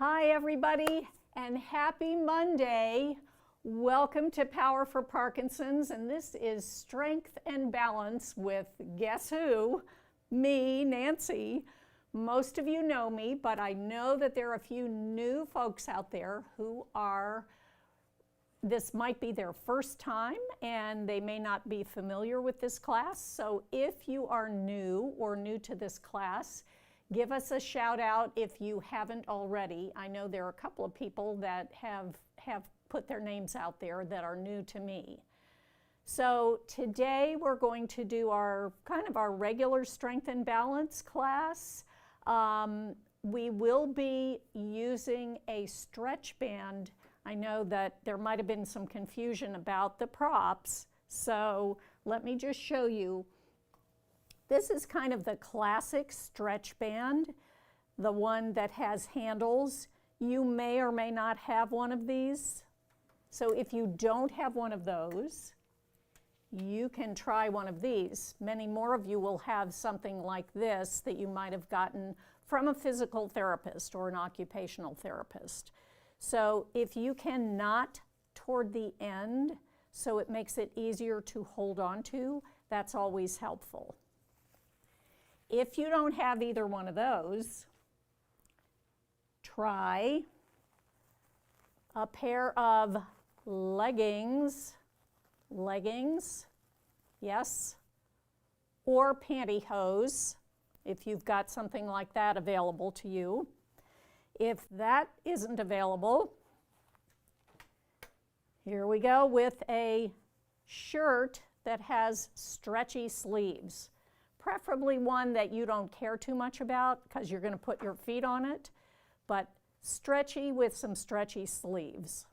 Hi everybody, and happy Monday. Welcome to Power for Parkinsons, and this is Strength and Balance with guess who? Me, Nancy. Most of you know me, but I know that there are a few new folks out there who this might be their first time and they may not be familiar with this class. So if you are new or new to this class, give us a shout out if you haven't already. I know there are a couple of people that have put their names out there that are new to me. So today we're going to do our regular strength and balance class. We will be using a stretch band. I know that there might have been some confusion about the props, so let me just show you. This is kind of the classic stretch band, the one that has handles. You may or may not have one of these. So if you don't have one of those, you can try one of these. Many more of you will have something like this that you might have gotten from a physical therapist or an occupational therapist. So if you can knot toward the end so it makes it easier to hold on to, that's always helpful. If you don't have either one of those, try a pair of leggings, yes, or pantyhose, if you've got something like that available to you. If that isn't available, here we go with a shirt that has stretchy sleeves. Preferably one that you don't care too much about because you're going to put your feet on it, but stretchy with some stretchy sleeves.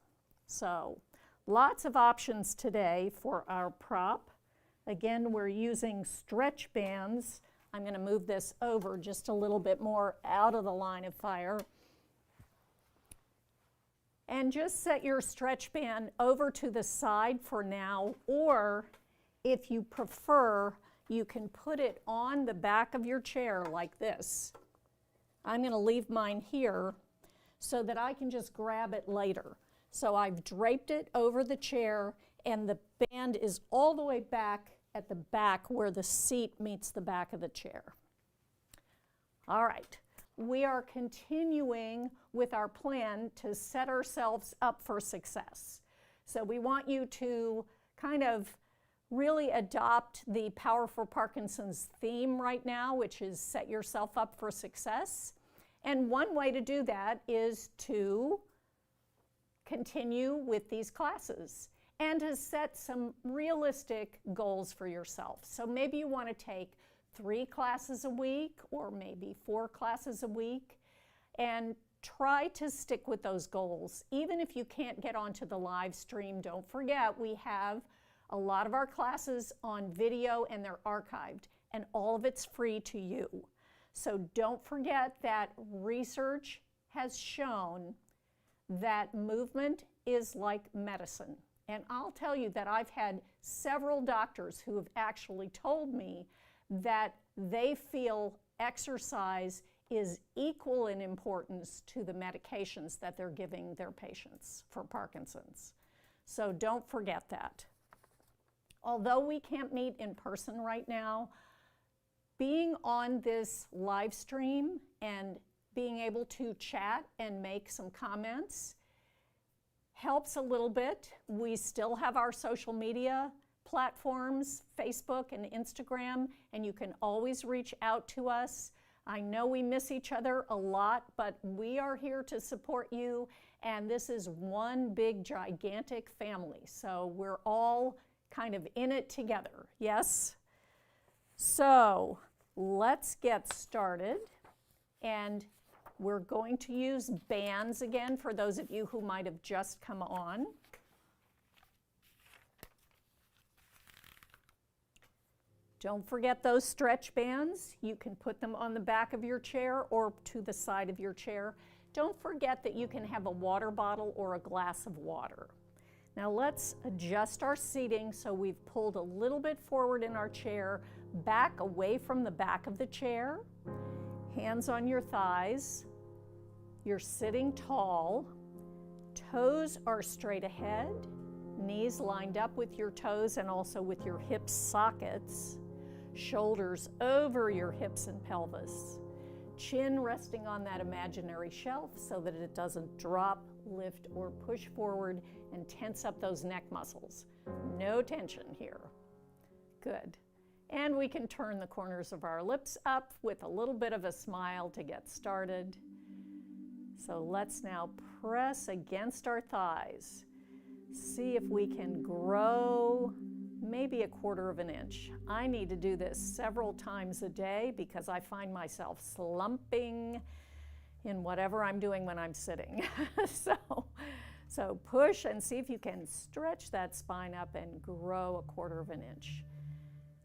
So lots of options today for our prop. Again, we're using stretch bands. I'm going to move this over just a little bit more out of the line of fire. And just set your stretch band over to the side for now, or if you prefer, you can put it on the back of your chair like this. I'm going to leave mine here so that I can just grab it later. So I've draped it over the chair and the band is all the way back at the back where the seat meets the back of the chair. All right, we are continuing with our plan to set ourselves up for success. So we want you to kind of really adopt the Power for Parkinsons theme right now, which is set yourself up for success. And one way to do that is to continue with these classes and to set some realistic goals for yourself. So maybe you want to take 3 classes a week or maybe 4 classes a week and try to stick with those goals. Even if you can't get onto the live stream, don't forget we have a lot of our classes on video and they're archived, and all of it's free to you. So don't forget that research has shown that movement is like medicine. And I'll tell you that I've had several doctors who have actually told me that they feel exercise is equal in importance to the medications that they're giving their patients for Parkinson's. So don't forget that. Although we can't meet in person right now, being on this live stream and being able to chat and make some comments helps a little bit. We still have our social media platforms, Facebook and Instagram, and you can always reach out to us. I know we miss each other a lot, but we are here to support you, and this is one big, gigantic family. So we're all kind of in it together, yes? So let's get started, and we're going to use bands again for those of you who might have just come on. Don't forget those stretch bands. You can put them on the back of your chair or to the side of your chair. Don't forget that you can have a water bottle or a glass of water. Now let's adjust our seating so we've pulled a little bit forward in our chair, back away from the back of the chair, hands on your thighs. You're sitting tall, toes are straight ahead, knees lined up with your toes and also with your hip sockets, shoulders over your hips and pelvis, chin resting on that imaginary shelf so that it doesn't drop, lift, or push forward and tense up those neck muscles. No tension here. Good. And we can turn the corners of our lips up with a little bit of a smile to get started. So let's now press against our thighs. See if we can grow maybe 1/4 of an inch. I need to do this several times a day because I find myself slumping in whatever I'm doing when I'm sitting. So push and see if you can stretch that spine up and grow 1/4 of an inch.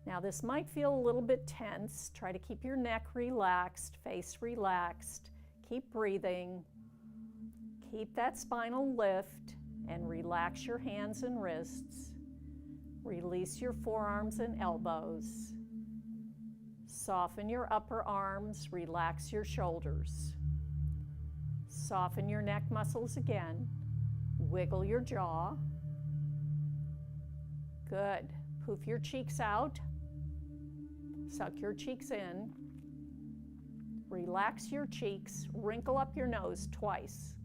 Now this might feel a little bit tense. Try to keep your neck relaxed, face relaxed. Keep breathing. Keep that spinal lift and relax your hands and wrists. Release your forearms and elbows. Soften your upper arms, relax your shoulders. Soften your neck muscles again. Wiggle your jaw. Good. Poof your cheeks out. Suck your cheeks in. Relax your cheeks. Wrinkle up your nose twice.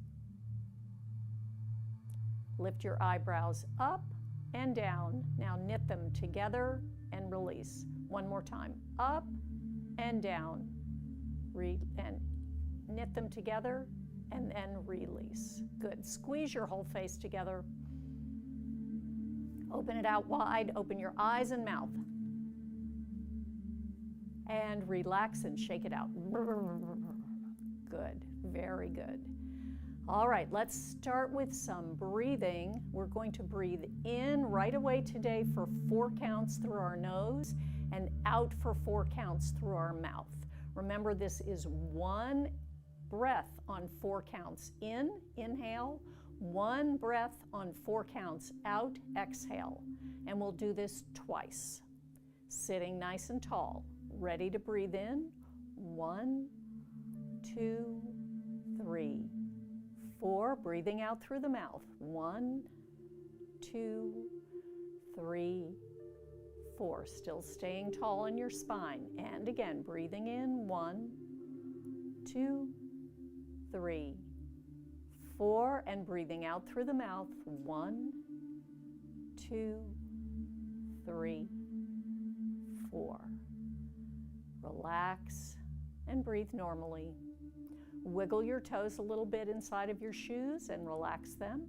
Lift your eyebrows up and down. Now knit them together and release. One more time. Up and down. And knit them together and then release. Good. Squeeze your whole face together. Open it out wide. Open your eyes and mouth. And relax and shake it out. Good. Very good. All right, let's start with some breathing. We're going to breathe in right away today for 4 counts through our nose and out for 4 counts through our mouth. Remember, this is 1 breath on 4 counts. In, inhale, 1 breath on 4 counts. Out, exhale. And we'll do this twice. Sitting nice and tall. Ready to breathe in. 1, 2, 3, 4. Breathing out through the mouth. 1, 2, 3, 4. Still staying tall in your spine. And again, breathing in. 1, 2, 3, 4. And breathing out through the mouth. 1, 2, 3, 4. Relax and breathe normally. Wiggle your toes a little bit inside of your shoes and relax them.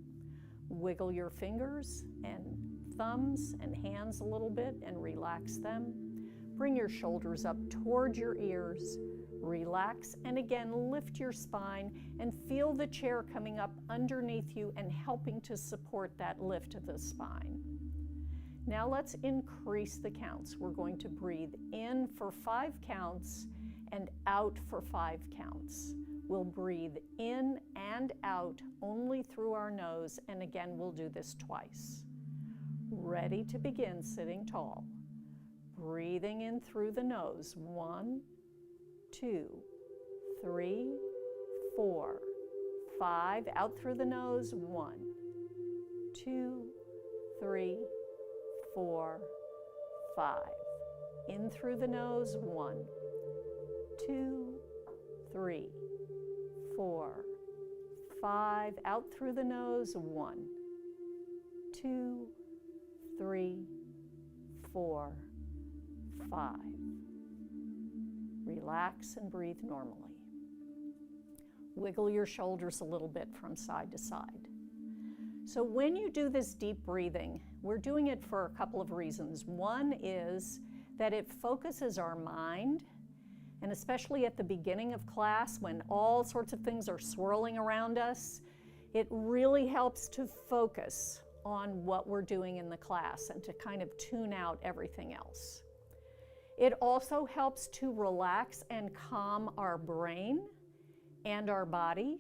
Wiggle your fingers and thumbs and hands a little bit and relax them. Bring your shoulders up towards your ears. Relax and again lift your spine and feel the chair coming up underneath you and helping to support that lift of the spine. Now let's increase the counts. We're going to breathe in for 5 counts and out for 5 counts. We'll breathe in and out only through our nose, and again, we'll do this twice. Ready to begin sitting tall. Breathing in through the nose. 1, 2, 3, 4, 5. Out through the nose. 1, 2, 3, 4, 5. In through the nose. 1, 2, 3, 4, 5. Out through the nose. 1, 2, 3, 4, 5. Relax and breathe normally. Wiggle your shoulders a little bit from side to side. So when you do this deep breathing, we're doing it for a couple of reasons. One is that it focuses our mind, and especially at the beginning of class when all sorts of things are swirling around us, it really helps to focus on what we're doing in the class and to kind of tune out everything else. It also helps to relax and calm our brain and our body,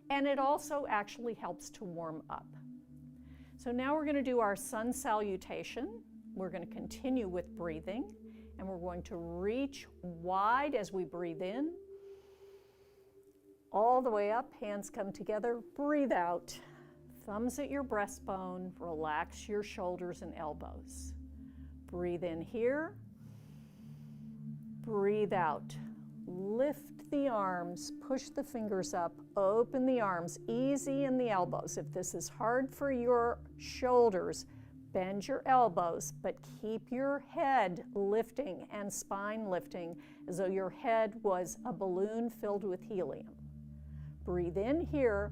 and it also actually helps to warm up. So now we're going to do our sun salutation. We're going to continue with breathing, and we're going to reach wide as we breathe in all the way up, hands come together, breathe out. Thumbs at your breastbone, relax your shoulders and elbows. Breathe in here, breathe out. Lift the arms, push the fingers up, open the arms, easy in the elbows. If this is hard for your shoulders, bend your elbows, but keep your head lifting and spine lifting as though your head was a balloon filled with helium. Breathe in here,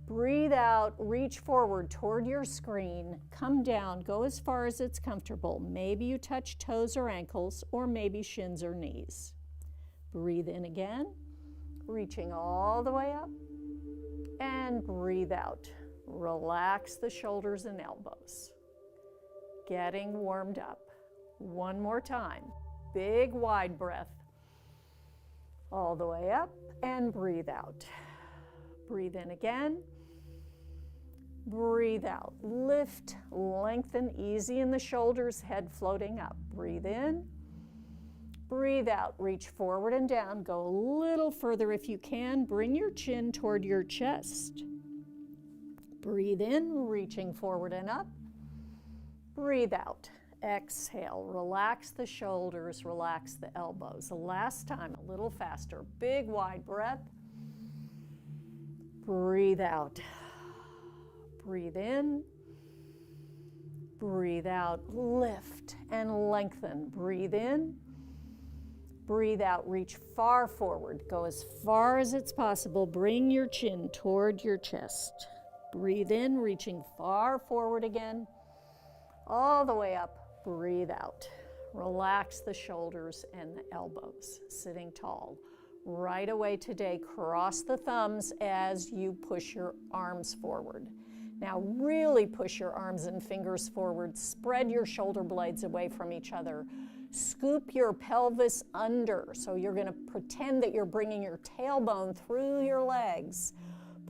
breathe out, reach forward toward your screen, come down, go as far as it's comfortable. Maybe you touch toes or ankles, or maybe shins or knees. Breathe in again, reaching all the way up, and breathe out. Relax the shoulders and elbows. Getting warmed up. One more time. Big wide breath. All the way up and breathe out. Breathe in again. Breathe out. Lift, lengthen, easy in the shoulders, head floating up. Breathe in. Breathe out. Reach forward and down. Go a little further if you can. Bring your chin toward your chest. Breathe in, reaching forward and up. Breathe out. Exhale. Relax the shoulders, relax the elbows. The last time, a little faster. Big wide breath. Breathe out. Breathe in. Breathe out. Lift and lengthen. Breathe in. Breathe out. Reach far forward. Go as far as it's possible. Bring your chin toward your chest. Breathe in, reaching far forward again, all the way up. Breathe out. Relax the shoulders and the elbows, sitting tall. Right away today, cross the thumbs as you push your arms forward. Now really push your arms and fingers forward. Spread your shoulder blades away from each other. Scoop your pelvis under. So you're going to pretend that you're bringing your tailbone through your legs.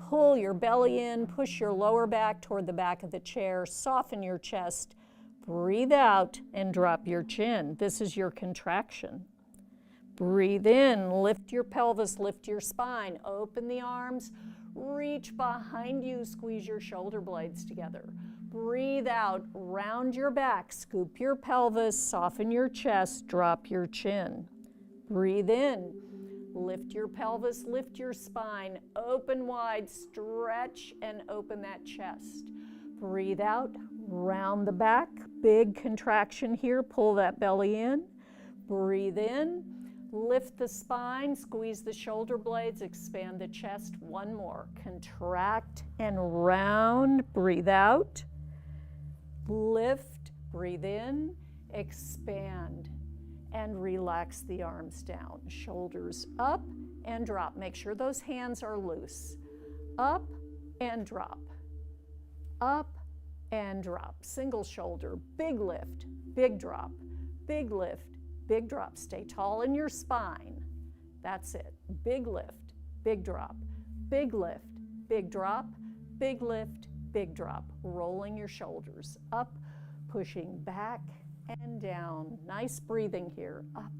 Pull your belly in, push your lower back toward the back of the chair, soften your chest, breathe out and drop your chin. This is your contraction. Breathe in, lift your pelvis, lift your spine, open the arms, reach behind you, squeeze your shoulder blades together. Breathe out, round your back, scoop your pelvis, soften your chest, drop your chin. Breathe in. Lift your pelvis, lift your spine, open wide, stretch and open that chest. Breathe out, round the back, big contraction here, pull that belly in. Breathe in, lift the spine, squeeze the shoulder blades, expand the chest. One more, contract and round, breathe out. Lift, breathe in, expand. And relax the arms down. Shoulders up and drop. Make sure those hands are loose. Up and drop. Up and drop. Single shoulder, big lift, big drop, big lift, big drop. Stay tall in your spine. That's it. Big lift, big drop, big lift, big drop, big lift, big drop. Rolling your shoulders up, pushing back and down. Nice breathing here. Up,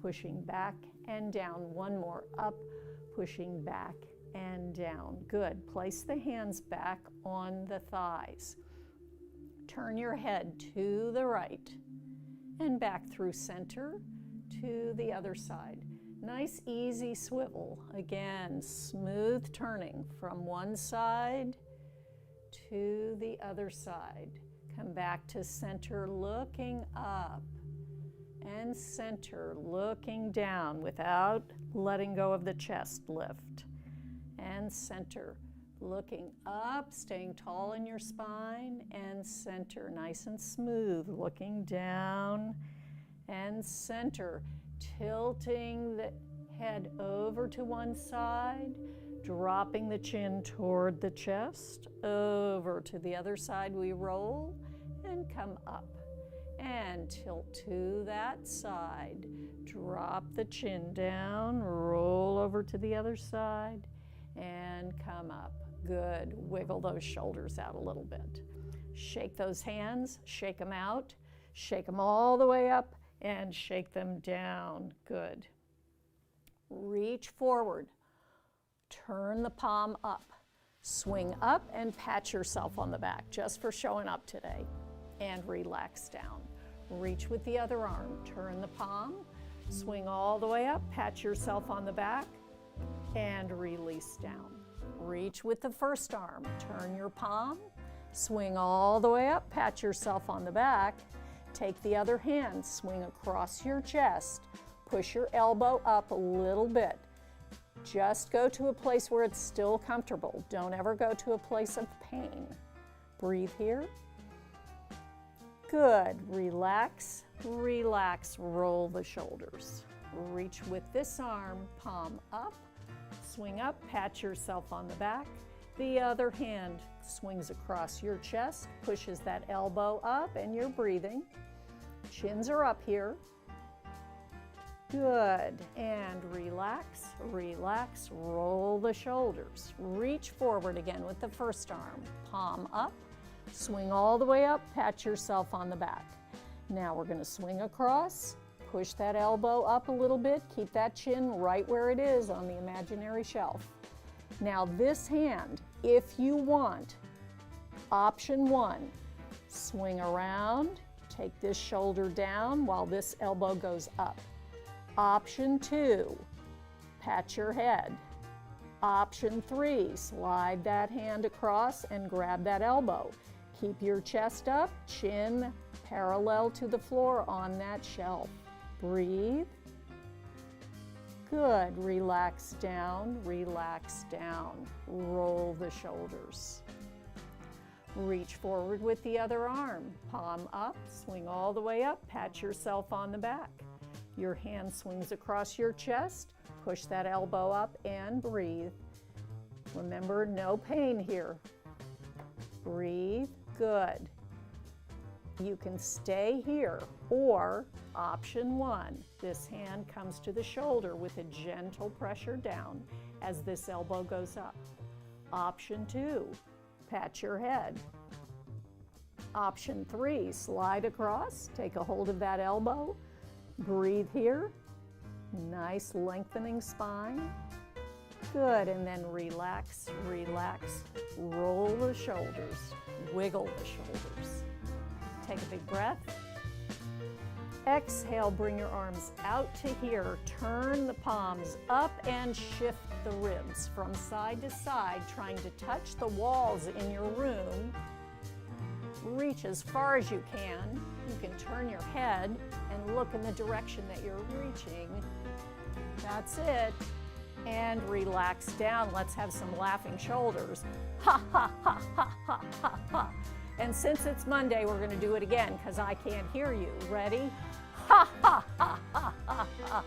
pushing back and down. One more. Up, pushing back and down. Good. Place the hands back on the thighs. Turn your head to the right and back through center to the other side. Nice easy swivel. Again, smooth turning from one side to the other side. Come back to center, looking up, and center, looking down without letting go of the chest lift. And center, looking up, staying tall in your spine, and center, nice and smooth, looking down, and center, tilting the head over to one side, dropping the chin toward the chest, over to the other side we roll, and come up. And tilt to that side. Drop the chin down, roll over to the other side, and come up. Good. Wiggle those shoulders out a little bit. Shake those hands, shake them out, shake them all the way up, and shake them down. Good. Reach forward. Turn the palm up. Swing up and pat yourself on the back, just for showing up today. And relax down. Reach with the other arm. Turn the palm, swing all the way up, pat yourself on the back, and release down. Reach with the first arm. Turn your palm, swing all the way up, pat yourself on the back. Take the other hand, swing across your chest, push your elbow up a little bit. Just go to a place where it's still comfortable. Don't ever go to a place of pain. Breathe here. Good. Relax, relax, roll the shoulders. Reach with this arm, palm up, swing up, pat yourself on the back. The other hand swings across your chest, pushes that elbow up, and you're breathing. Chins are up here. Good. And relax, relax, roll the shoulders. Reach forward again with the first arm, palm up, swing all the way up, pat yourself on the back. Now we're going to swing across, push that elbow up a little bit, keep that chin right where it is on the imaginary shelf. Now this hand, if you want, option 1, swing around, take this shoulder down while this elbow goes up. Option 2, pat your head. Option 3, slide that hand across and grab that elbow. Keep your chest up, chin parallel to the floor on that shelf. Breathe. Good. Relax down, roll the shoulders. Reach forward with the other arm, palm up, swing all the way up, pat yourself on the back. Your hand swings across your chest, push that elbow up and breathe. Remember, no pain here. Breathe. Good. You can stay here, or option 1, this hand comes to the shoulder with a gentle pressure down as this elbow goes up. Option 2, pat your head. Option 3, slide across, take a hold of that elbow, breathe here, nice lengthening spine. Good, and then relax, relax, roll the shoulders, wiggle the shoulders. Take a big breath. Exhale, bring your arms out to here. Turn the palms up and shift the ribs from side to side, trying to touch the walls in your room. Reach as far as you can. You can turn your head and look in the direction that you're reaching. That's it. And relax down. Let's have some laughing shoulders. Ha, ha, ha, ha, ha, ha, ha. And since it's Monday, we're going to do it again because I can't hear you. Ready? Ha, ha, ha, ha, ha, ha,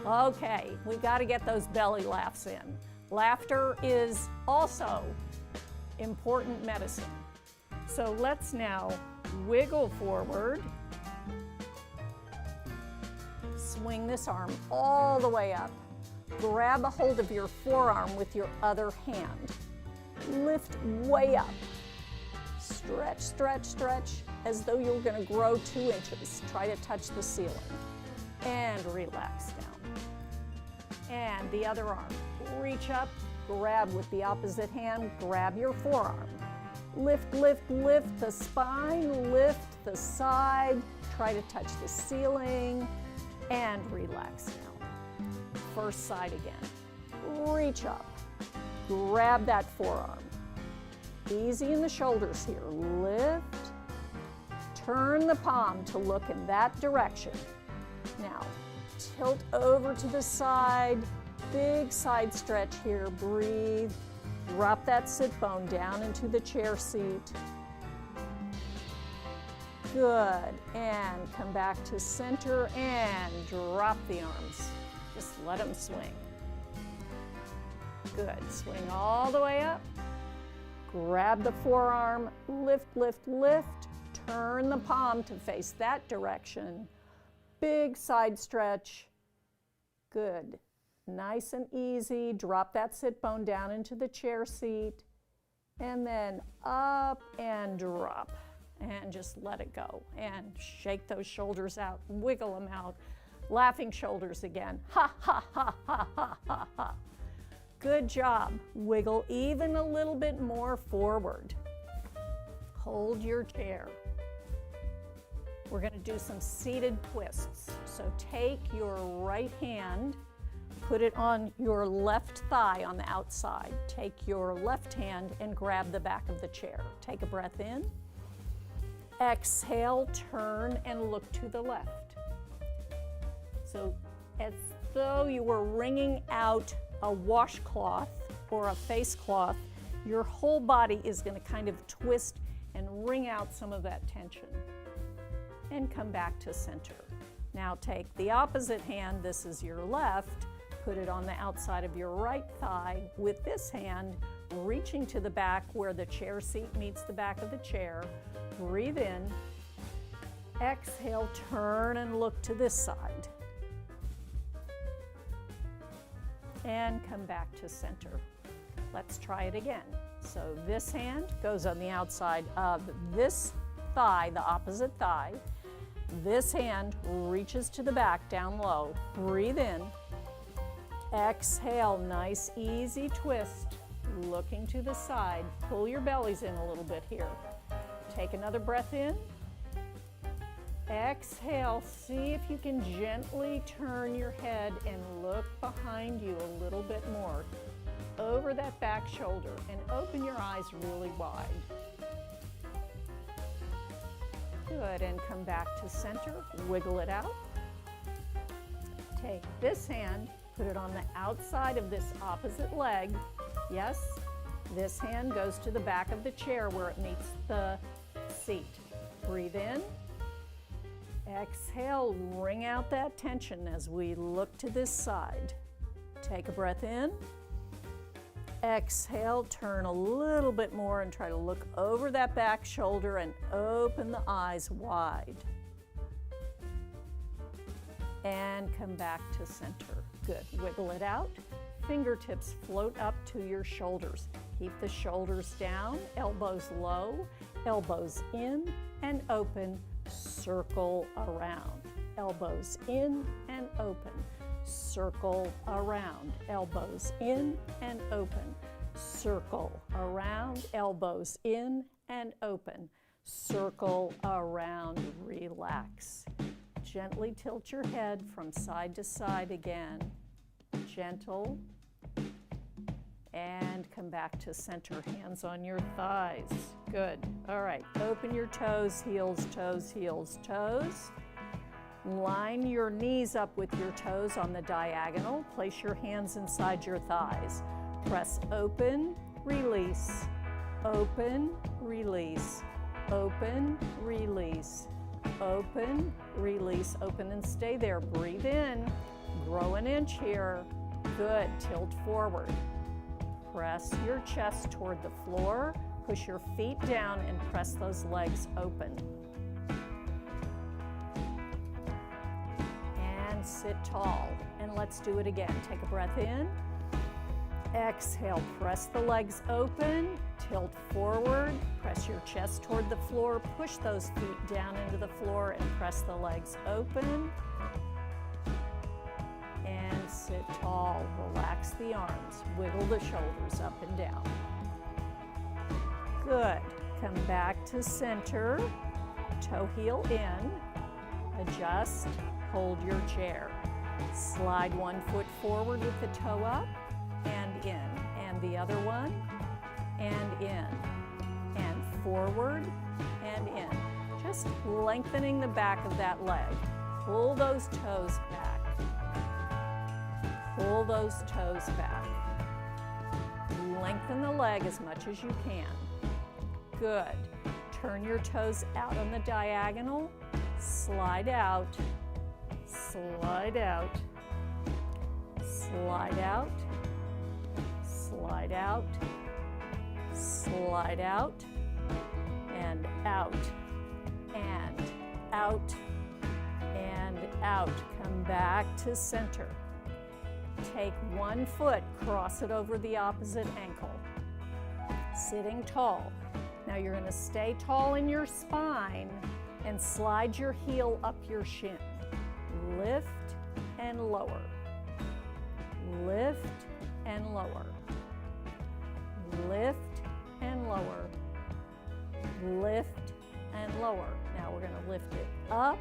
ha. Okay, we got to get those belly laughs in. Laughter is also important medicine. So let's now wiggle forward. Swing this arm all the way up. Grab a hold of your forearm with your other hand. Lift way up. Stretch, stretch, stretch, as though you're going to grow 2 inches. Try to touch the ceiling. And relax down. And the other arm. Reach up, grab with the opposite hand, grab your forearm. Lift, lift, lift the spine, lift the side. Try to touch the ceiling. And relax down. First side again. Reach up. Grab that forearm. Easy in the shoulders here. Lift. Turn the palm to look in that direction. Now, tilt over to the side. Big side stretch here. Breathe. Drop that sit bone down into the chair seat. Good. And come back to center and drop the arms. Just let them swing. Good. Swing all the way up. Grab the forearm, lift, lift, lift. Turn the palm to face that direction. Big side stretch. Good. Nice and easy. Drop that sit bone down into the chair seat. And then up and drop. And just let it go. And shake those shoulders out. Wiggle them out. Laughing shoulders again. Ha, ha, ha, ha, ha, ha, ha. Good job. Wiggle even a little bit more forward. Hold your chair. We're going to do some seated twists. So take your right hand, put it on your left thigh on the outside. Take your left hand and grab the back of the chair. Take a breath in. Exhale, turn and look to the left. So as though you were wringing out a washcloth or a face cloth, your whole body is going to kind of twist and wring out some of that tension. And come back to center. Now take the opposite hand, this is your left, put it on the outside of your right thigh with this hand reaching to the back where the chair seat meets the back of the chair. Breathe in, exhale, turn and look to this side. And come back to center. Let's try it again. So this hand goes on the outside of this thigh, the opposite thigh. This hand reaches to the back, down low. Breathe in. Exhale, nice easy twist. Looking to the side. Pull your bellies in a little bit here. Take another breath in. Exhale, see if you can gently turn your head and look behind you a little bit more. Over that back shoulder and open your eyes really wide. Good, and come back to center, wiggle it out. Take this hand, put it on the outside of this opposite leg. Yes, this hand goes to the back of the chair where it meets the seat. Breathe in. Exhale, wring out that tension as we look to this side. Take a breath in. Exhale, turn a little bit more and try to look over that back shoulder and open the eyes wide. And come back to center. Good. Wiggle it out. Fingertips float up to your shoulders. Keep the shoulders down, elbows low, elbows in and open. Circle around. Elbows in and open. Circle around, elbows in and open. Circle around, elbows in and open. Circle around, relax. Gently tilt your head from side to side again. Gentle. And come back to center, hands on your thighs. Good. All right, open your toes, heels, toes, heels, toes. Line your knees up with your toes on the diagonal. Place your hands inside your thighs. Press open, release, open, release, open, release, open, release, open and stay there. Breathe in, grow an inch here. Good, tilt forward. Press your chest toward the floor. Push your feet down and press those legs open. Sit tall, and let's do it again. Take a breath in. Exhale, press the legs open, tilt forward, press your chest toward the floor, push those feet down into the floor and press the legs open. And sit tall, relax the arms, wiggle the shoulders up and down. Good, come back to center, toe heel in, adjust. Hold your chair. Slide one foot forward with the toe up and in, and the other one, and in, and forward and in. Just lengthening the back of that leg. Pull those toes back. Pull those toes back. Lengthen the leg as much as you can. Good. Turn your toes out on the diagonal. Slide out. Slide out, slide out, slide out, slide out, and out, and out, and out. Come back to center. Take one foot, cross it over the opposite ankle. Sitting tall. Now you're going to stay tall in your spine and slide your heel up your shin. Lift and lower. Lift and lower. Lift and lower. Lift and lower. Now we're going to lift it up,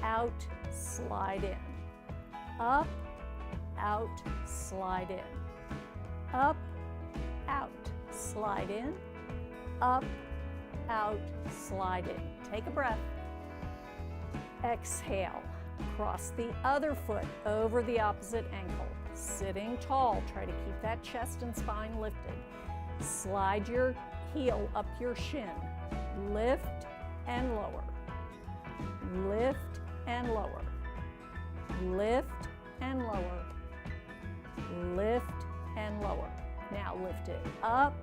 out, slide in. Up, out, slide in. Up, out, slide in. Up, out, slide in. Take a breath. Exhale. Cross the other foot over the opposite ankle. Sitting tall. Try to keep that chest and spine lifted. Slide your heel up your shin. Lift and lower. Lift and lower. Lift and lower. Lift and lower. Now lift it up,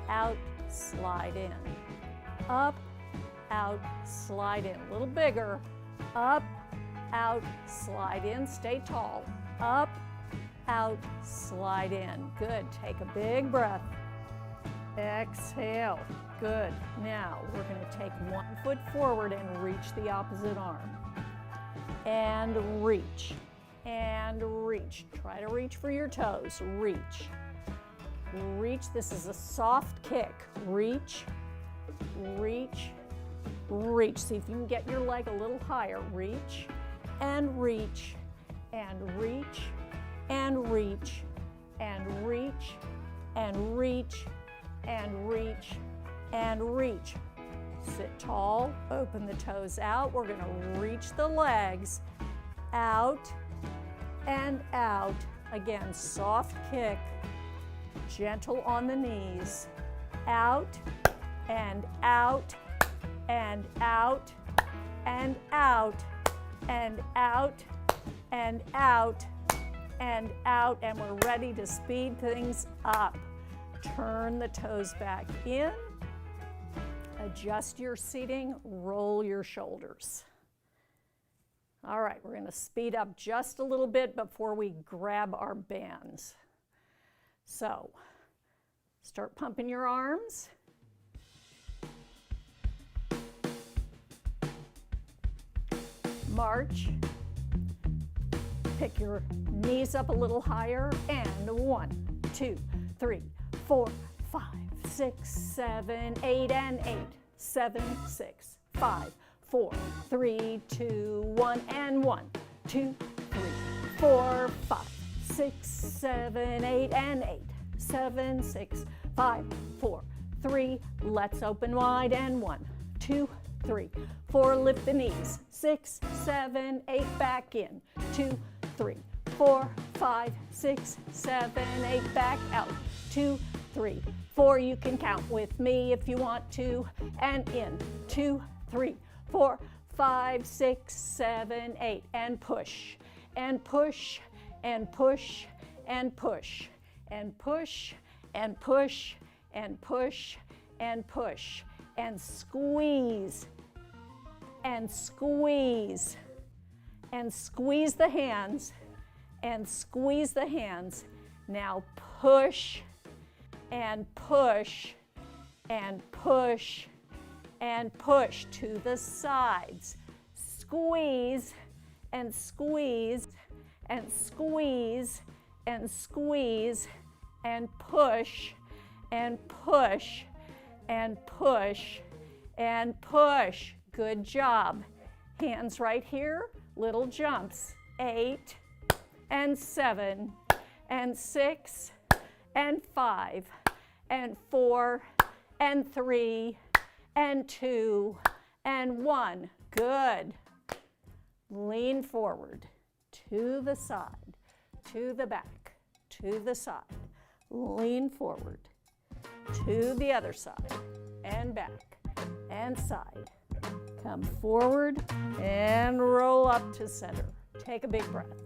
out, slide in. Up, out, slide in. A little bigger. Up, out, slide in. Stay tall. Up, out, slide in. Good. Take a big breath. Exhale. Good. Now we're going to take one foot forward and reach the opposite arm. And reach. And reach. Try to reach for your toes. Reach. Reach. This is a soft kick. Reach. Reach. Reach. See if you can get your leg a little higher. Reach. And reach. And reach. And reach. And reach. And reach. And reach. And reach. Sit tall, open the toes out. We're going to reach the legs out and out. Again, soft kick, gentle on the knees. Out and out and out and out and out and out and out. And we're ready to speed things up. Turn the toes back in. Adjust your seating, roll your shoulders. All right, we're going to speed up just a little bit before we grab our bands. So, start pumping your arms. March. Pick your knees up a little higher, and 1, 2, 3, 4, 5, 6, 7, 8, and 8, 7, 6, 5, 4, 3, 2, 1, and 1, 2, 3, 4, 5, 6, 7, 8, and 8, 7, 6, 5, 4, 3, let's open wide, and 1, 2, 3, 4, lift the knees, 6, 7, 8, back in, 2, 3, 4, 5, 6, 7, 8, back out, 2, 3, 4, you can count with me if you want to, and in, 2, 3, 4, 5, 6, 7, 8, and push, and push, and push, and push, and push, and push, and push, and push, and squeeze, and squeeze, and squeeze the hands, and squeeze the hands. Now push, and push, and push, and push to the sides. Squeeze, and squeeze, and squeeze, and squeeze, and push, and push, and push, and push. Good job. Hands right here, little jumps. 8, and 7, and 6, and 5, and 4, and 3, and 2, and 1. Good. Lean forward, to the side, to the back, to the side. Lean forward, to the other side, and back, and side. Come forward, and roll up to center. Take a big breath.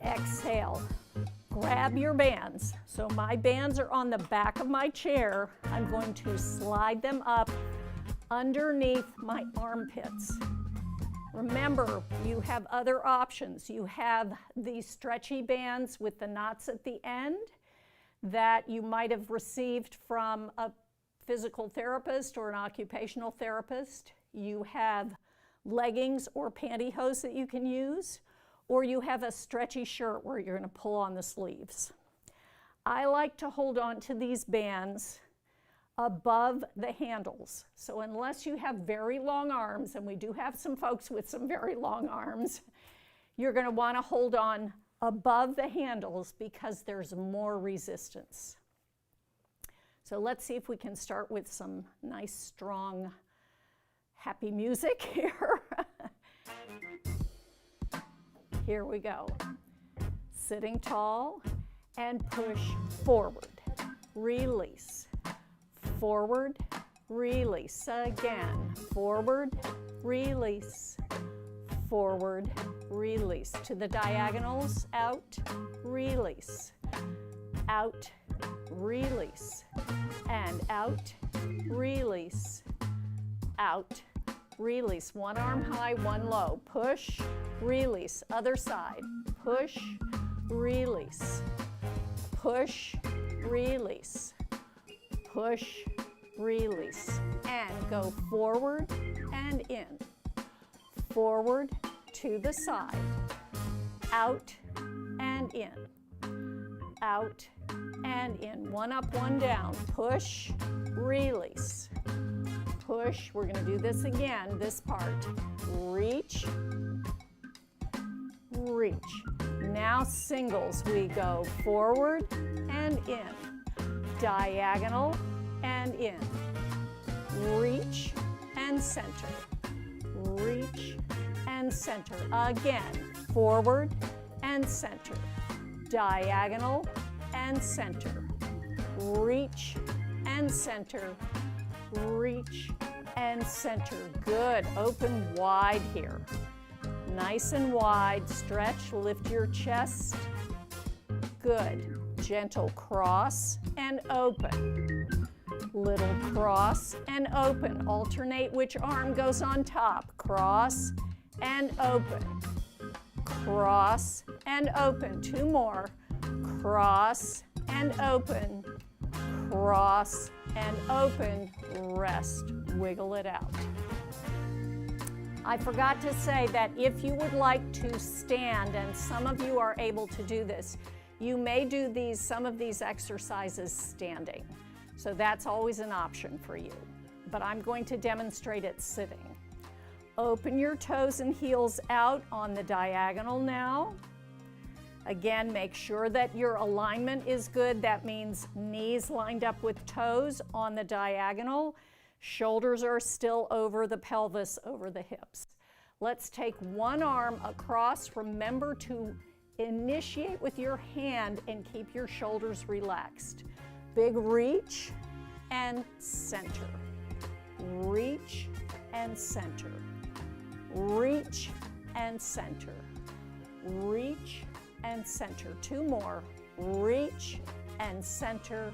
Exhale. Grab your bands. So my bands are on the back of my chair. I'm going to slide them up underneath my armpits. Remember, you have other options. You have these stretchy bands with the knots at the end that you might have received from a physical therapist or an occupational therapist. You have leggings or pantyhose that you can use, or you have a stretchy shirt where you're going to pull on the sleeves. I like to hold on to these bands above the handles. So unless you have very long arms, and we do have some folks with some very long arms, you're going to want to hold on above the handles because there's more resistance. So let's see if we can start with some nice, strong, happy music here. Here we go. Sitting tall and push forward. Release. Forward, release. Again. Forward, release. Forward, release. To the diagonals. Out, release. Out, release. And out, release. Out, release. One arm high, one low. Push, release. Other side. Push, release. Push, release. Push, release. And go forward and in. Forward to the side. Out and in. Out and in. One up, one down. Push, release. Push. We're going to do this again, this part. Reach, reach. Now singles. We go forward and in. Diagonal and in. Reach and center. Reach and center. Again, forward and center. Diagonal and center. Reach and center. Reach and center. Good. Open wide here. Nice and wide. Stretch. Lift your chest. Good. Gentle cross and open. Little cross and open. Alternate which arm goes on top. Cross and open. Cross and open. Two more. Cross and open. Cross and open. Rest. Wiggle it out. I forgot to say that if you would like to stand, and some of you are able to do this, you may do some of these exercises standing. So that's always an option for you. But I'm going to demonstrate it sitting. Open your toes and heels out on the diagonal now. Again, make sure that your alignment is good. That means knees lined up with toes on the diagonal. Shoulders are still over the pelvis, over the hips. Let's take one arm across. Remember to initiate with your hand and keep your shoulders relaxed. Big reach and center. Reach and center. Reach and center. Reach and center. Two more. Reach and center.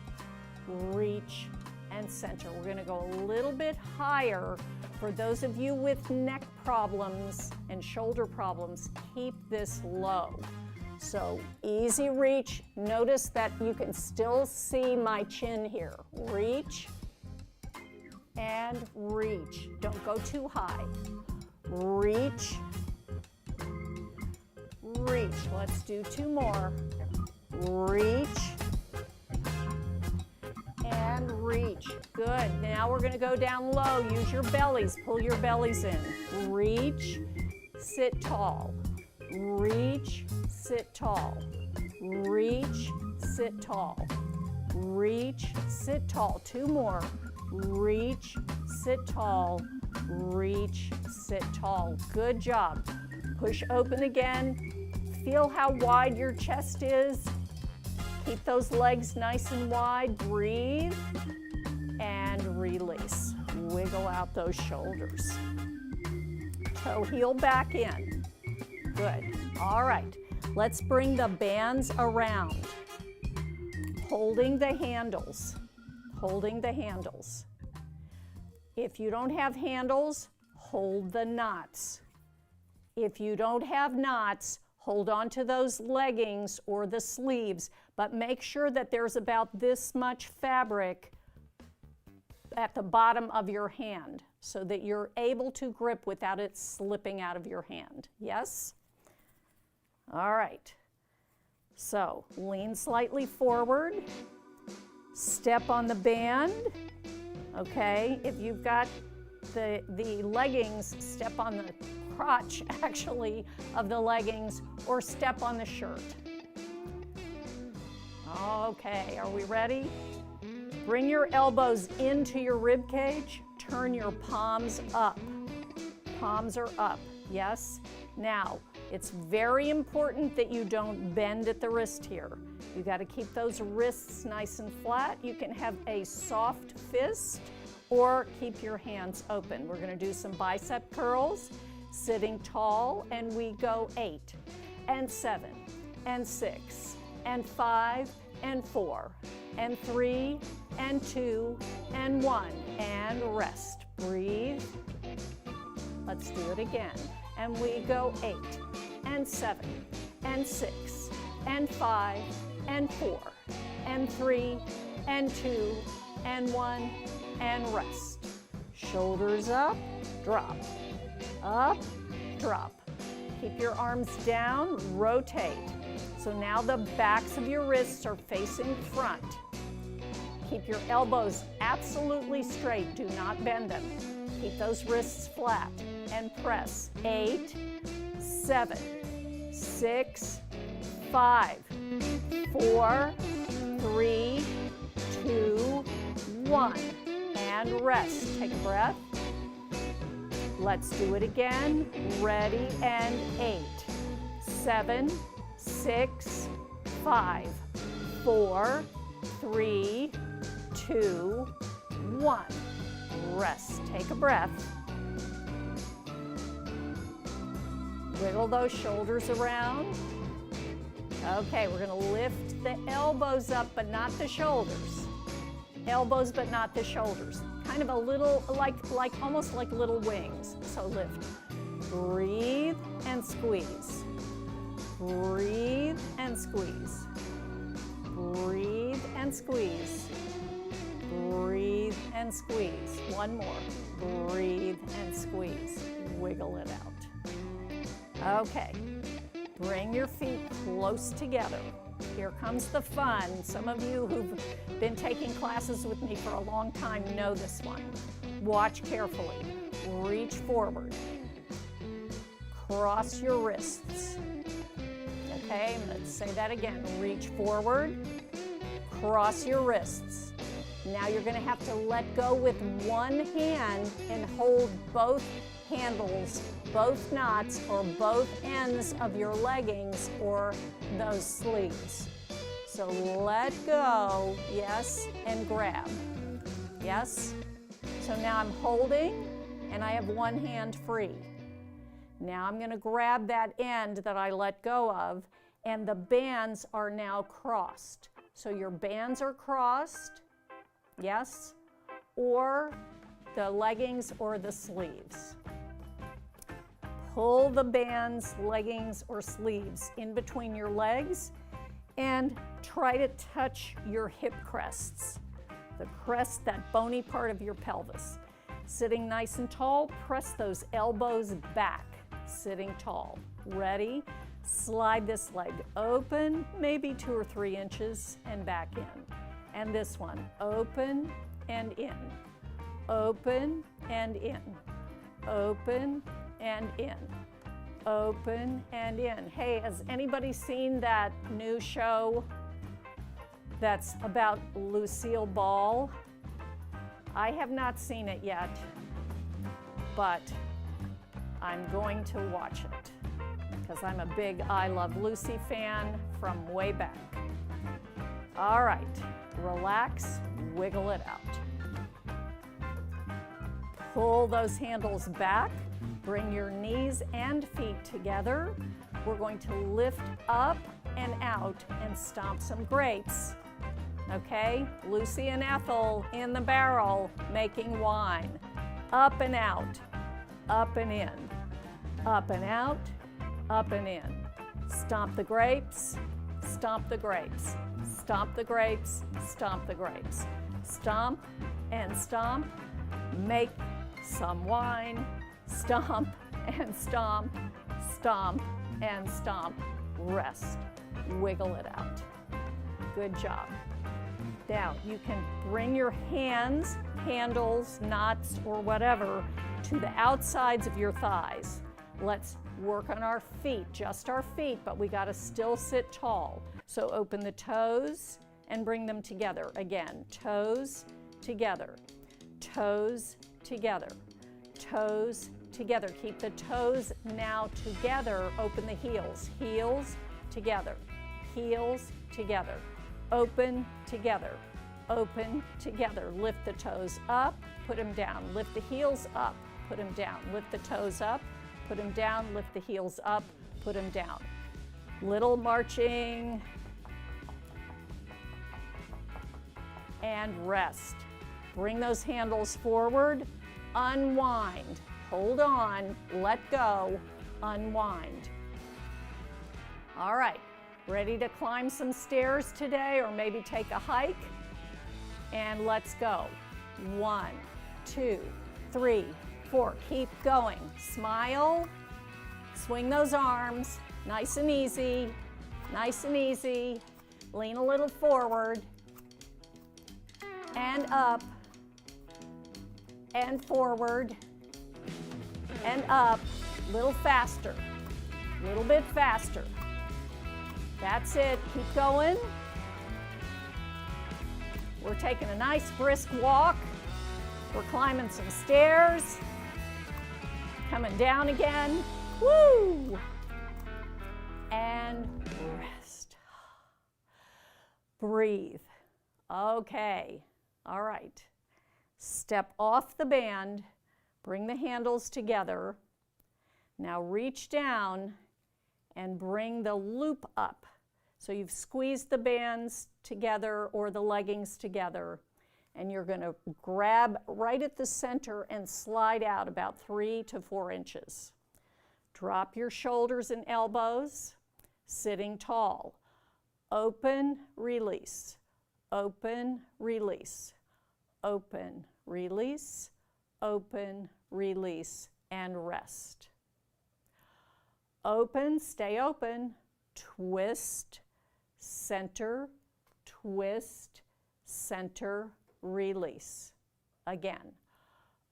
Reach and center. We're going to go a little bit higher. For those of you with neck problems and shoulder problems, keep this low. So easy reach. Notice that you can still see my chin here. Reach and reach. Don't go too high. Reach, reach. Let's do two more. Reach and reach. Good. Now we're going to go down low. Use your bellies. Pull your bellies in. Reach, sit tall. Reach, sit tall. Reach, sit tall. Reach, sit tall. Two more. Reach, sit tall. Reach, sit tall. Good job. Push open again. Feel how wide your chest is. Keep those legs nice and wide. Breathe and release. Wiggle out those shoulders. Toe heel back in. Good. All right. Let's bring the bands around. Holding the handles. Holding the handles. If you don't have handles, hold the knots. If you don't have knots, hold on to those leggings or the sleeves, but make sure that there's about this much fabric at the bottom of your hand so that you're able to grip without it slipping out of your hand. Yes? All right. So lean slightly forward, step on the band, okay? If you've got the leggings, step on the crotch, actually, of the leggings, or step on the shirt. Okay, are we ready? Bring your elbows into your rib cage, turn your palms up. Palms are up, yes? Now, it's very important that you don't bend at the wrist here. You got to keep those wrists nice and flat. You can have a soft fist or keep your hands open. We're going to do some bicep curls, sitting tall, and we go 8 and 7 and 6 and 5 and 4 and 3 and 2 and 1 and rest. Breathe. Let's do it again. And we go 8 and 7 and 6 and 5 and 4 and 3 and 2 and 1 and rest. Shoulders up, drop, up, drop. Keep your arms down, rotate. So now the backs of your wrists are facing front. Keep your elbows absolutely straight, do not bend them. Keep those wrists flat and press. 8, 7, 6, 5, 4, 3, 2, 1. And rest. Take a breath. Let's do it again. Ready, and 8, 7, 6, 5, 4, 3, 2, 1. Rest. Take a breath. Wiggle those shoulders around. Okay, we're going to lift the elbows up, but not the shoulders. Elbows, but not the shoulders. Kind of a little, almost like little wings. So lift. Breathe and squeeze. Breathe and squeeze. Breathe and squeeze. Breathe and squeeze. One more. Breathe and squeeze. Wiggle it out. Okay. Bring your feet close together. Here comes the fun. Some of you who've been taking classes with me for a long time know this one. Watch carefully. Reach forward. Cross your wrists. Okay, let's say that again. Reach forward. Cross your wrists. Now you're going to have to let go with one hand and hold both handles, both knots, or both ends of your leggings or those sleeves. So let go, yes, and grab, yes. So now I'm holding and I have one hand free. Now I'm going to grab that end that I let go of, and the bands are now crossed. So your bands are crossed, yes, or the leggings or the sleeves. Pull the bands, leggings, or sleeves in between your legs and try to touch your hip crests. The crest, that bony part of your pelvis. Sitting nice and tall, press those elbows back. Sitting tall. Ready? Slide this leg open, maybe 2 or 3 inches, and back in. And this one, open and in. Open and in. Open and in. Open and in. Hey, has anybody seen that new show that's about Lucille Ball? I have not seen it yet, but I'm going to watch it because I'm a big I Love Lucy fan from way back. All right, relax, wiggle it out. Pull those handles back. Bring your knees and feet together. We're going to lift up and out and stomp some grapes. Okay, Lucy and Ethel in the barrel making wine. Up and out, up and in, up and out, up and in. Stomp the grapes, stomp the grapes, stomp the grapes, stomp the grapes. Stomp and stomp, make some wine. Stomp and stomp, stomp and stomp. rest. Wiggle it out. Good job. Now, you can bring your hands, handles, knots, or whatever, to the outsides of your thighs. Let's work on our feet, just our feet, but we gotta still sit tall. So open the toes and bring them together. Again, toes together, toes together, toes together. Keep the toes now together. Open the heels, heels together, heels together. Open together, open together. Lift the toes up, put them down. Lift the heels up, put them down. Lift the toes up, put them down. Lift the heels up, put them down. Little marching. And rest. Bring those handles forward, unwind. Hold on, let go, unwind. All right. Ready to climb some stairs today, or maybe take a hike? And let's go. 1, 2, 3, 4. Keep going. Smile. Swing those arms. Nice and easy. Nice and easy. Lean a little forward. And up. And forward. And up. A little faster. A little bit faster. That's it, keep going. We're taking a nice brisk walk. We're climbing some stairs. Coming down again, woo! And rest. Breathe. Okay, all right. Step off the band, bring the handles together. Now reach down and bring the loop up. So you've squeezed the bands together or the leggings together, and you're gonna grab right at the center and slide out about 3 to 4 inches. Drop your shoulders and elbows, sitting tall. Open, release, open, release, open, release, open, release, and rest. Open, stay open, twist, center, twist, center, release. Again,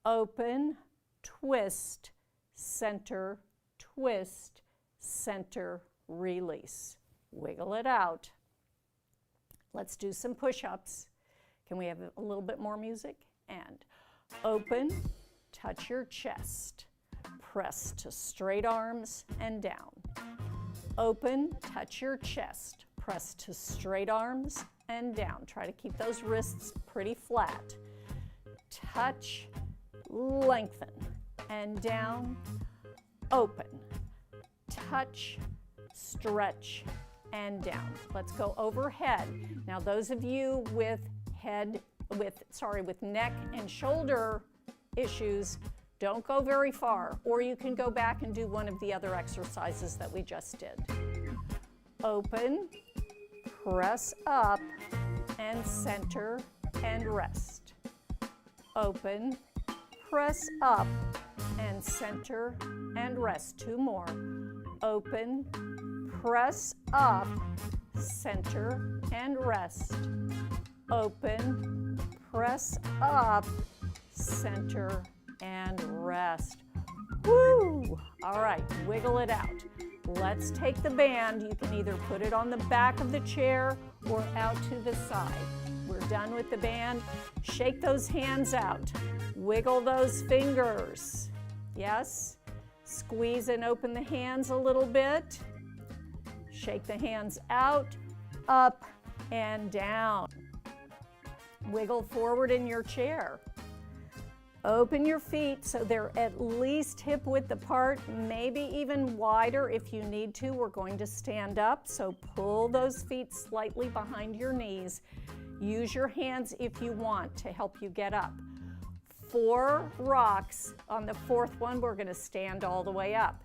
open, twist, center, twist, center, release. Wiggle it out. Let's do some push-ups. Can we have a little bit more music? And open, touch your chest. Press to straight arms and down. Open, touch your chest. Press to straight arms and down. Try to keep those wrists pretty flat. Touch, lengthen, and down. Open, touch, stretch, and down. Let's go overhead. Now those of you with neck and shoulder issues, don't go very far, or you can go back and do one of the other exercises that we just did. Open, press up, and center, and rest. Open, press up, and center, and rest. 2 more. Open, press up, center, and rest. Open, press up, center, and rest. Woo! All right, wiggle it out. Let's take the band. You can either put it on the back of the chair or out to the side. We're done with the band. Shake those hands out. Wiggle those fingers. Yes? Squeeze and open the hands a little bit. Shake the hands out, up, and down. Wiggle forward in your chair. Open your feet so they're at least hip width apart, maybe even wider if you need to. We're going to stand up, so pull those feet slightly behind your knees. Use your hands if you want to help you get up. 4 rocks. On the 4th one, we're going to stand all the way up.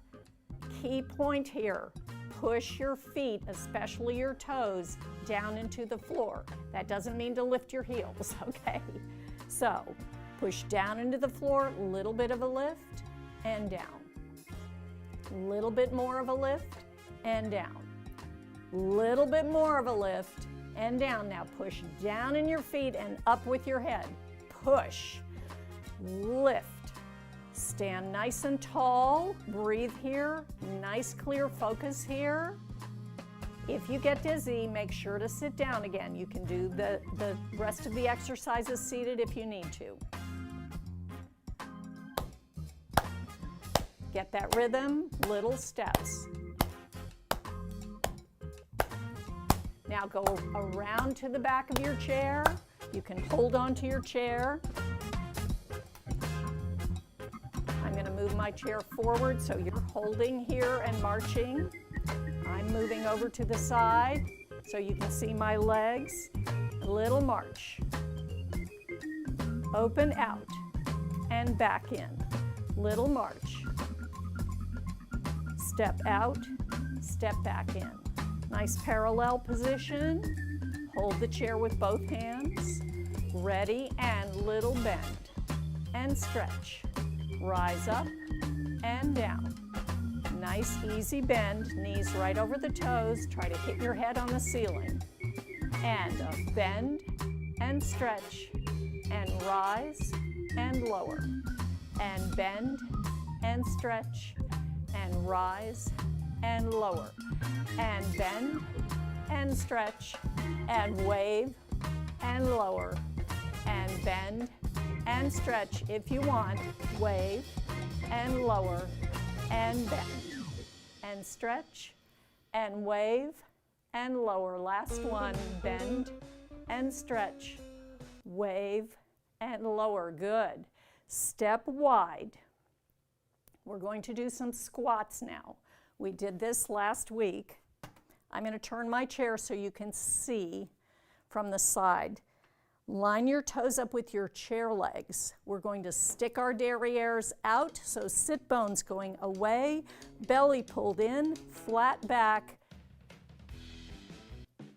Key point here. Push your feet, especially your toes, down into the floor. That doesn't mean to lift your heels, okay? So, push down into the floor, a little bit of a lift, and down. A little bit more of a lift, and down. Little bit more of a lift, and down. Now push down in your feet and up with your head. Push, lift. Stand nice and tall, breathe here, nice clear focus here. If you get dizzy, make sure to sit down again. You can do the rest of the exercises seated if you need to. Get that rhythm, little steps. Now go around to the back of your chair. You can hold on to your chair. I'm going to move my chair forward so you're holding here and marching. I'm moving over to the side so you can see my legs. A little march. Open out and back in. Little march. Step out, step back in. Nice parallel position. Hold the chair with both hands. Ready, and little bend. And stretch. Rise up and down. Nice easy bend, knees right over the toes. Try to hit your head on the ceiling. And a bend and stretch and rise and lower. And bend and stretch and rise and lower. And bend and stretch and wave and lower. And bend and stretch if you want, wave and lower and bend and stretch and wave and lower. Last one, bend and stretch, wave and lower. Good. Step wide. We're going to do some squats now. We did this last week. I'm going to turn my chair so you can see from the side. Line your toes up with your chair legs. We're going to stick our derrieres out, so sit bones going away, belly pulled in, flat back,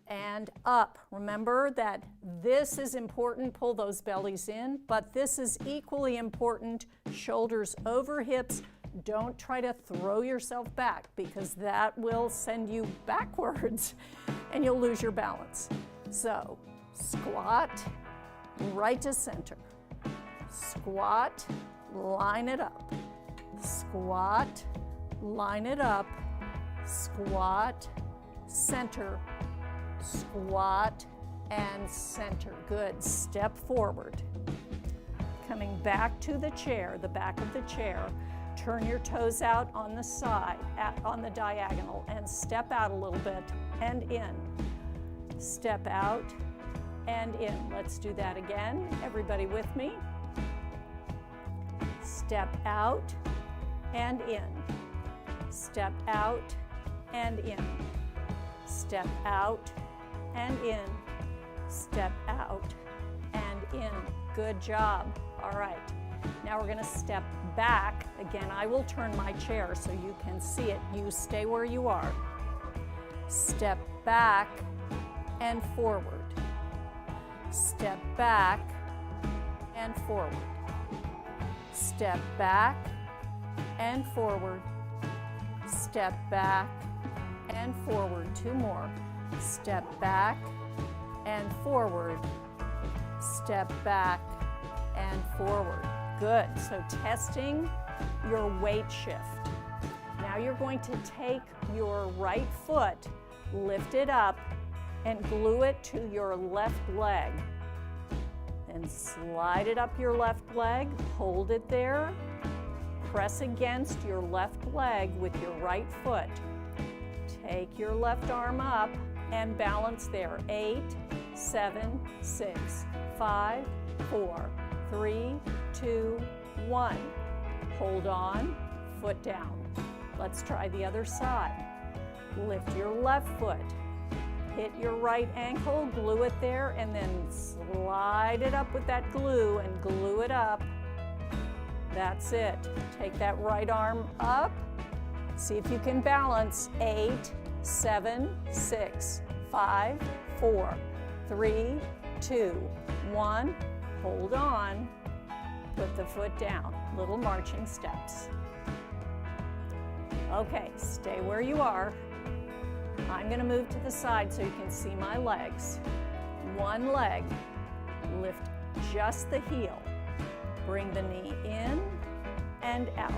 and up. Remember that this is important, pull those bellies in, but this is equally important, shoulders over hips. Don't try to throw yourself back because that will send you backwards and you'll lose your balance. So, squat, right to center. Squat, line it up. Squat, line it up. Squat, center. Squat and center. Good. Step forward. Coming back to the chair, the back of the chair. Turn your toes out on the side, on the diagonal, and step out a little bit and in. Step out and in. Let's do that again. Everybody with me? Step out and in. Step out and in. Step out and in. Step out and in. Good job. All right. Now we're going to step back. Again, I will turn my chair so you can see it. You stay where you are. Step back and forward. Step back and forward. Step back and forward. Step back and forward. Two more. Step back and forward. Step back and forward. Good. So testing your weight shift. Now you're going to take your right foot, lift it up, and glue it to your left leg. Then slide it up your left leg, hold it there, press against your left leg with your right foot. Take your left arm up and balance there. 8, 7, 6, 5, 4, 3, 2, 1. Hold on, foot down. Let's try the other side. Lift your left foot. Hit your right ankle, glue it there, and then slide it up with that glue and glue it up. That's it. Take that right arm up. See if you can balance. 8, 7, 6, 5, 4, 3, 2, 1. Hold on. Put the foot down. Little marching steps. Okay, stay where you are. I'm going to move to the side so you can see my legs. One leg, lift just the heel. Bring the knee in and out,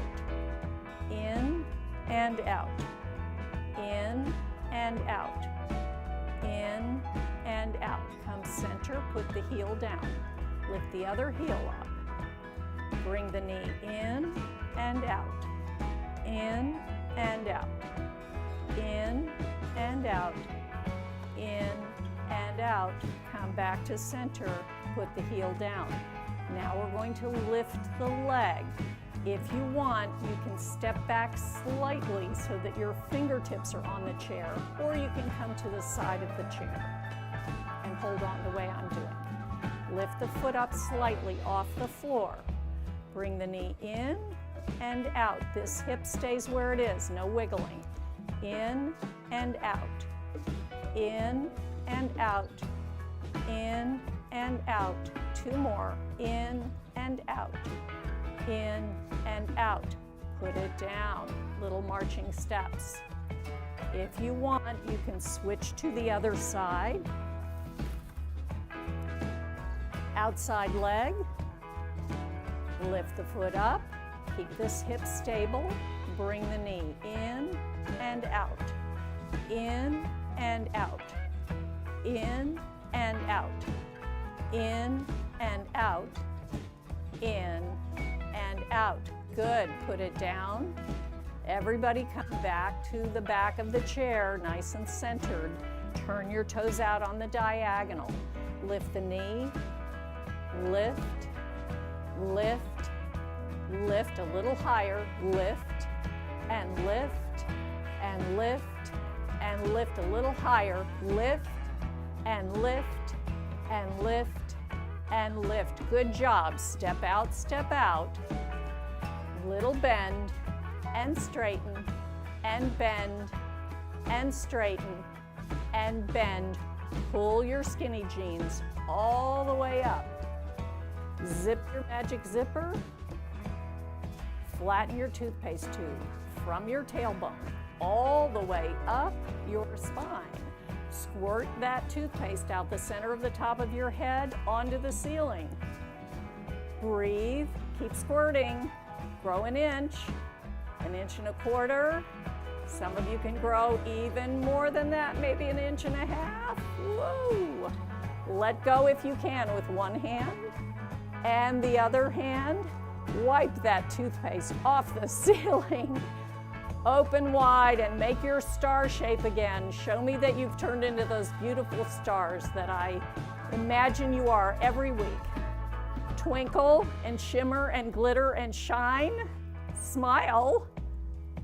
in and out, in and out, in and out. Come center, put the heel down. Lift the other heel up. Bring the knee in and out, in and out, in and out, in and out. Come back to center, put the heel down. Now we're going to lift the leg. If you want, you can step back slightly so that your fingertips are on the chair, or you can come to the side of the chair and hold on the way I'm doing. Lift the foot up slightly off the floor. Bring the knee in and out. This hip stays where it is, no wiggling. In and out, in and out, in and out. Two more, in and out, in and out. Put it down, little marching steps. If you want, you can switch to the other side. Outside leg, lift the foot up, keep this hip stable, bring the knee in and out, in and out, in and out, in and out, in and out. Good, put it down. Everybody come back to the back of the chair, nice and centered. Turn your toes out on the diagonal. Lift the knee, lift, lift, lift a little higher, lift, and lift, and lift, and lift a little higher, lift, and lift, and lift, and lift. Good job. Step out, little bend, and straighten, and bend, and straighten, and bend. Pull your skinny jeans all the way up. Zip your magic zipper. Flatten your toothpaste tube from your tailbone all the way up your spine. Squirt that toothpaste out the center of the top of your head onto the ceiling. Breathe, keep squirting. Grow an inch and a quarter. Some of you can grow even more than that, maybe an inch and a half. Woo! Let go if you can with one hand, and the other hand, wipe that toothpaste off the ceiling. Open wide and make your star shape again. Show me that you've turned into those beautiful stars that I imagine you are every week. Twinkle and shimmer and glitter and shine. Smile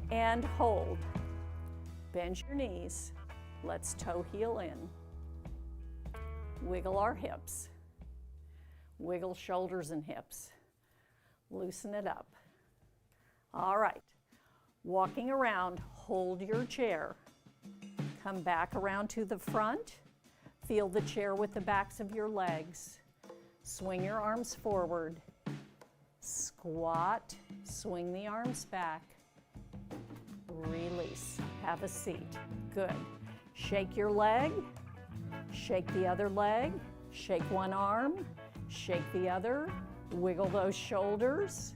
and hold. Bend your knees. Let's toe heel in. Wiggle our hips. Wiggle shoulders and hips. Loosen it up. All right. Walking around, hold your chair. Come back around to the front. Feel the chair with the backs of your legs. Swing your arms forward. Squat, swing the arms back. Release, have a seat. Good. Shake your leg, shake the other leg, shake one arm, shake the other, wiggle those shoulders,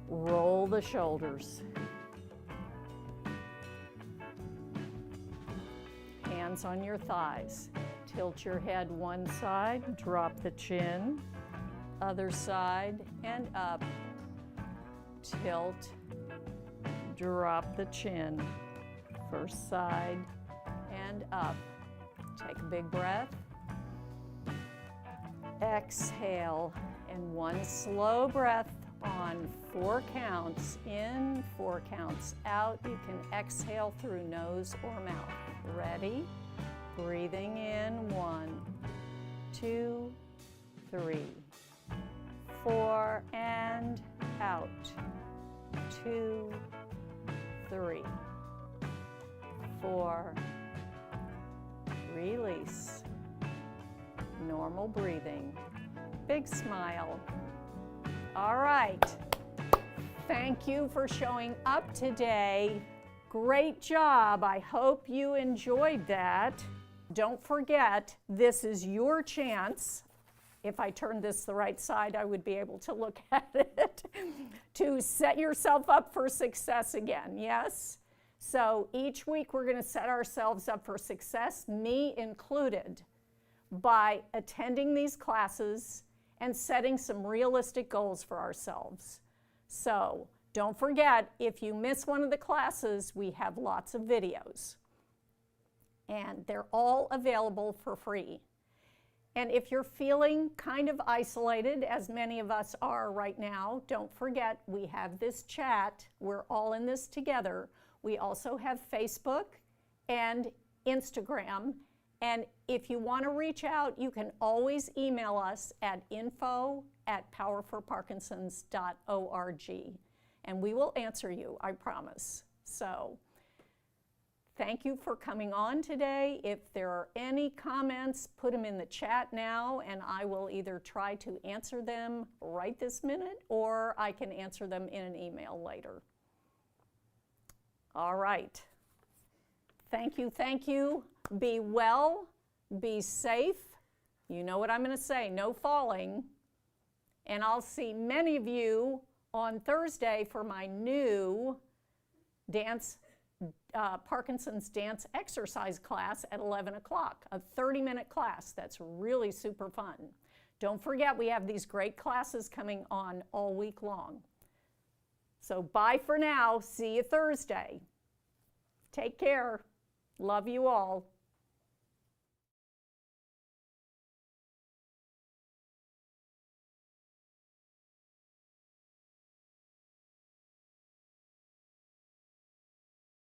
roll the shoulders. Hands on your thighs. Tilt your head one side, drop the chin, other side and up. Tilt, drop the chin, first side and up. Take a big breath. Exhale, and one slow breath on 4 counts in, 4 counts out. You can exhale through nose or mouth. Ready? Breathing in, 1, 2, 3, 4, and out. 2, 3, 4. Release. Normal breathing. Big smile. All right. Thank you for showing up today. Great job. I hope you enjoyed that. Don't forget, this is your chance. If I turned this the right side, I would be able to look at it, to set yourself up for success again, yes? So each week we're going to set ourselves up for success, me included, by attending these classes and setting some realistic goals for ourselves. So don't forget, if you miss one of the classes, we have lots of videos. And they're all available for free. And if you're feeling kind of isolated, as many of us are right now, don't forget we have this chat. We're all in this together. We also have Facebook and Instagram. And if you want to reach out, you can always email us at info@powerforparkinsons.org. And we will answer you, I promise. So thank you for coming on today. If there are any comments, put them in the chat now, and I will either try to answer them right this minute, or I can answer them in an email later. All right. Thank you, thank you. Be well, be safe. You know what I'm going to say, no falling. And I'll see many of you on Thursday for my new Parkinson's dance exercise class at 11 o'clock, a 30-minute class that's really super fun. Don't forget, we have these great classes coming on all week long. So bye for now. See you Thursday. Take care. Love you all.